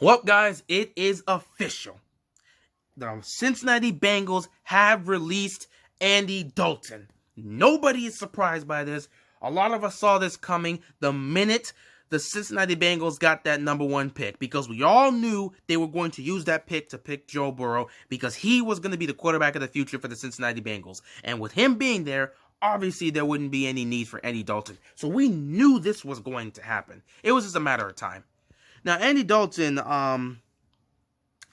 Well, guys, it is official. The Cincinnati Bengals have released Andy Dalton. Nobody is surprised by this. A lot of us saw this coming the minute the Cincinnati Bengals got that number one pick, because we all knew they were going to use that pick to pick Joe Burrow, because he was going to be the quarterback of the future for the Cincinnati Bengals. And with him being there, obviously there wouldn't be any need for Andy Dalton. So we knew this was going to happen. It was just a matter of time. Now, Andy Dalton,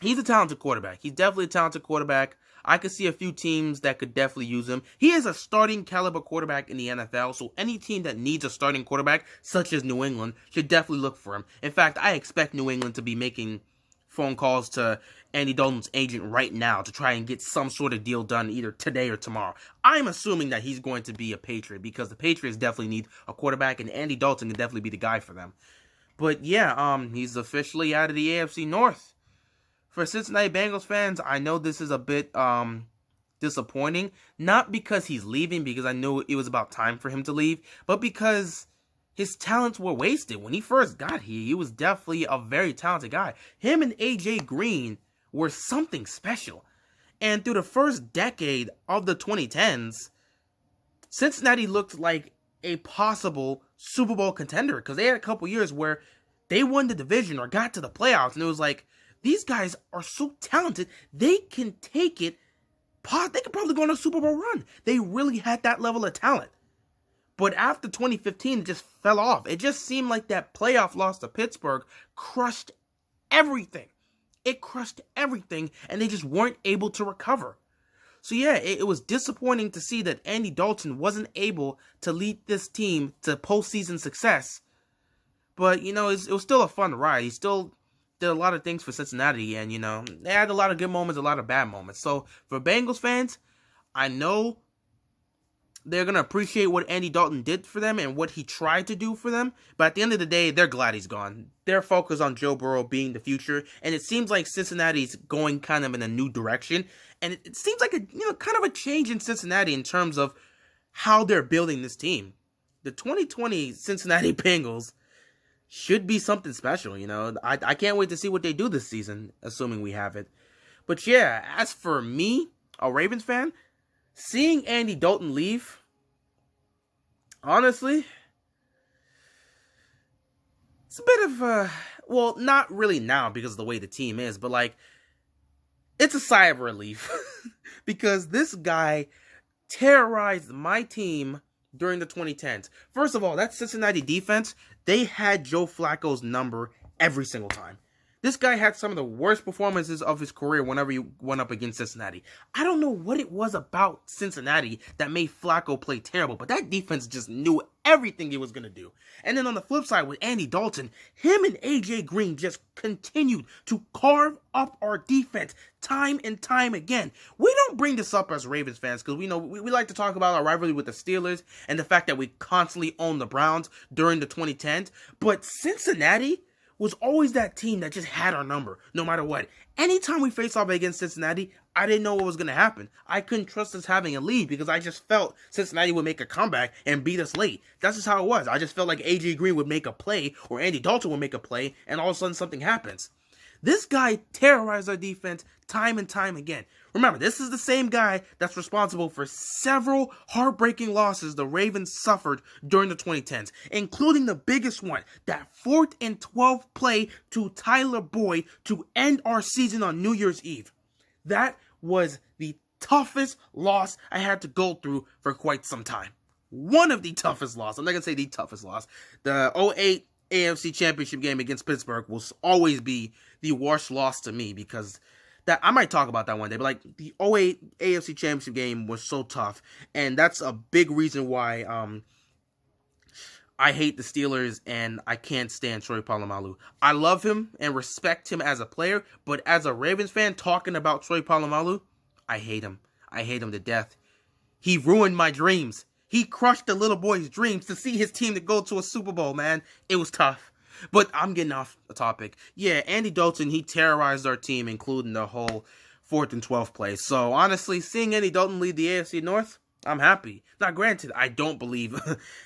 he's a talented quarterback. He's definitely a talented quarterback. I could see a few teams that could definitely use him. He is a starting caliber quarterback in the NFL, so any team that needs a starting quarterback, such as New England, should definitely look for him. In fact, I expect New England to be making phone calls to Andy Dalton's agent right now to try and get some sort of deal done either today or tomorrow. I'm assuming that he's going to be a Patriot, because the Patriots definitely need a quarterback, and Andy Dalton can definitely be the guy for them. But yeah, he's officially out of the AFC North. For Cincinnati Bengals fans, I know this is a bit disappointing. Not because he's leaving, because I know it was about time for him to leave, but because his talents were wasted. When he first got here, he was definitely a very talented guy. Him and A.J. Green were something special. And through the first decade of the 2010s, Cincinnati looked like a possible Super Bowl contender, because they had a couple years where they won the division or got to the playoffs, and it was like, these guys are so talented, they can take it, they could probably go on a Super Bowl run. They really had that level of talent. But after 2015, it just fell off. It just seemed like that playoff loss to Pittsburgh crushed everything. It crushed everything, and they just weren't able to recover. So yeah, it was disappointing to see that Andy Dalton wasn't able to lead this team to postseason success. But, it was still a fun ride. He still did a lot of things for Cincinnati, and, they had a lot of good moments, a lot of bad moments. So, for Bengals fans, I know they're going to appreciate what Andy Dalton did for them and what he tried to do for them, but at the end of the day, they're glad he's gone. They're focused on Joe Burrow being the future, and it seems like Cincinnati's going kind of in a new direction, and it seems like kind of a change in Cincinnati in terms of how they're building this team. The 2020 Cincinnati Bengals should be something special, I can't wait to see what they do this season, assuming we have it. But yeah, as for me, a Ravens fan, seeing Andy Dalton leave, honestly, it's a bit of well, not really now because of the way the team is, but it's a sigh of relief. Because this guy terrorized my team during the 2010s. First of all, that Cincinnati defense, they had Joe Flacco's number every single time. This guy had some of the worst performances of his career whenever he went up against Cincinnati. I don't know what it was about Cincinnati that made Flacco play terrible, but that defense just knew everything he was going to do. And then on the flip side with Andy Dalton, him and A.J. Green just continued to carve up our defense time and time again. We don't bring this up as Ravens fans because we know we like to talk about our rivalry with the Steelers and the fact that we constantly owned the Browns during the 2010s. But Cincinnati was always that team that just had our number, no matter what. Anytime we faced off against Cincinnati, I didn't know what was going to happen. I couldn't trust us having a lead because I just felt Cincinnati would make a comeback and beat us late. That's just how it was. I just felt like A.J. Green would make a play or Andy Dalton would make a play, and all of a sudden something happens. This guy terrorized our defense time and time again. Remember, this is the same guy that's responsible for several heartbreaking losses the Ravens suffered during the 2010s, including the biggest one, that 4th and 12 play to Tyler Boyd to end our season on New Year's Eve. That was the toughest loss I had to go through for quite some time. One of the toughest losses. I'm not going to say the toughest loss. The 2008 AFC Championship game against Pittsburgh will always be the worst loss to me because that I might talk about that one day, but the 2008 AFC Championship game was so tough, and that's a big reason why I hate the Steelers and I can't stand Troy Polamalu. I love him and respect him as a player, but as a Ravens fan talking about Troy Polamalu, I hate him. I hate him to death. He ruined my dreams. He crushed the little boy's dreams to see his team to go to a Super Bowl, man. It was tough. But I'm getting off the topic. Yeah, Andy Dalton, he terrorized our team, including the whole 4th and 12 play. So, honestly, seeing Andy Dalton lead the AFC North, I'm happy. Now, granted, I don't believe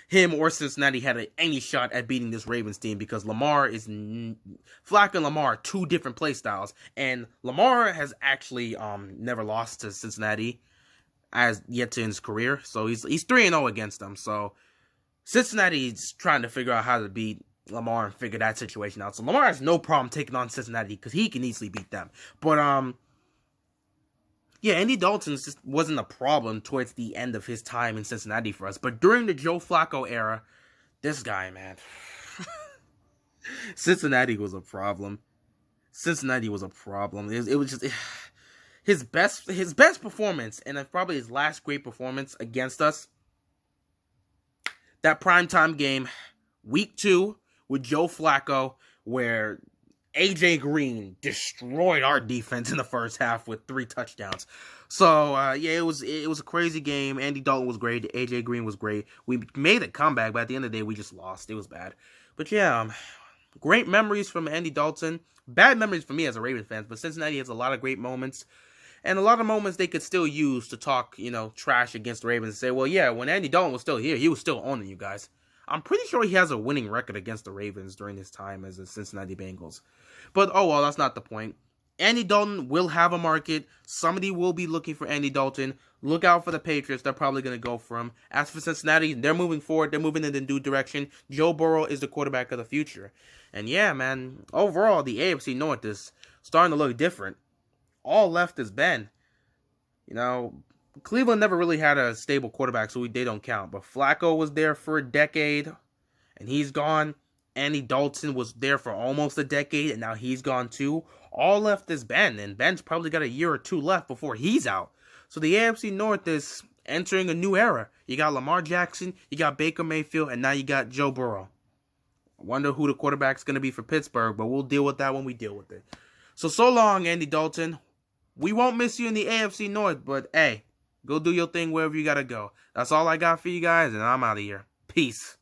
him or Cincinnati had any shot at beating this Ravens team because Flacco and Lamar are two different play styles, and Lamar has actually never lost to Cincinnati as yet in his career, so he's 3-0 against them. So Cincinnati's trying to figure out how to beat Lamar and figure that situation out. So Lamar has no problem taking on Cincinnati because he can easily beat them. But yeah, Andy Dalton just wasn't a problem towards the end of his time in Cincinnati for us. But during the Joe Flacco era, this guy, man, Cincinnati was a problem. Cincinnati was a problem. It was just his best performance, and probably his last great performance against us. That primetime game, week 2 with Joe Flacco, where AJ Green destroyed our defense in the first half with 3 touchdowns. So, yeah, it was a crazy game. Andy Dalton was great. AJ Green was great. We made a comeback, but at the end of the day, we just lost. It was bad. But, yeah, great memories from Andy Dalton. Bad memories for me as a Ravens fan, but Cincinnati has a lot of great moments. And a lot of moments they could still use to talk, trash against the Ravens and say, well, yeah, when Andy Dalton was still here, he was still owning you guys. I'm pretty sure he has a winning record against the Ravens during his time as a Cincinnati Bengals. But, oh well, that's not the point. Andy Dalton will have a market. Somebody will be looking for Andy Dalton. Look out for the Patriots. They're probably going to go for him. As for Cincinnati, they're moving forward. They're moving in the new direction. Joe Burrow is the quarterback of the future. And yeah, man, overall, the AFC North is starting to look different. All left is Ben. Cleveland never really had a stable quarterback, so they don't count. But Flacco was there for a decade, and he's gone. Andy Dalton was there for almost a decade, and now he's gone too. All left is Ben, and Ben's probably got a year or 2 left before he's out. So the AFC North is entering a new era. You got Lamar Jackson, you got Baker Mayfield, and now you got Joe Burrow. I wonder who the quarterback's going to be for Pittsburgh, but we'll deal with that when we deal with it. So long, Andy Dalton. We won't miss you in the AFC North, but hey, go do your thing wherever you got to go. That's all I got for you guys, and I'm out of here. Peace.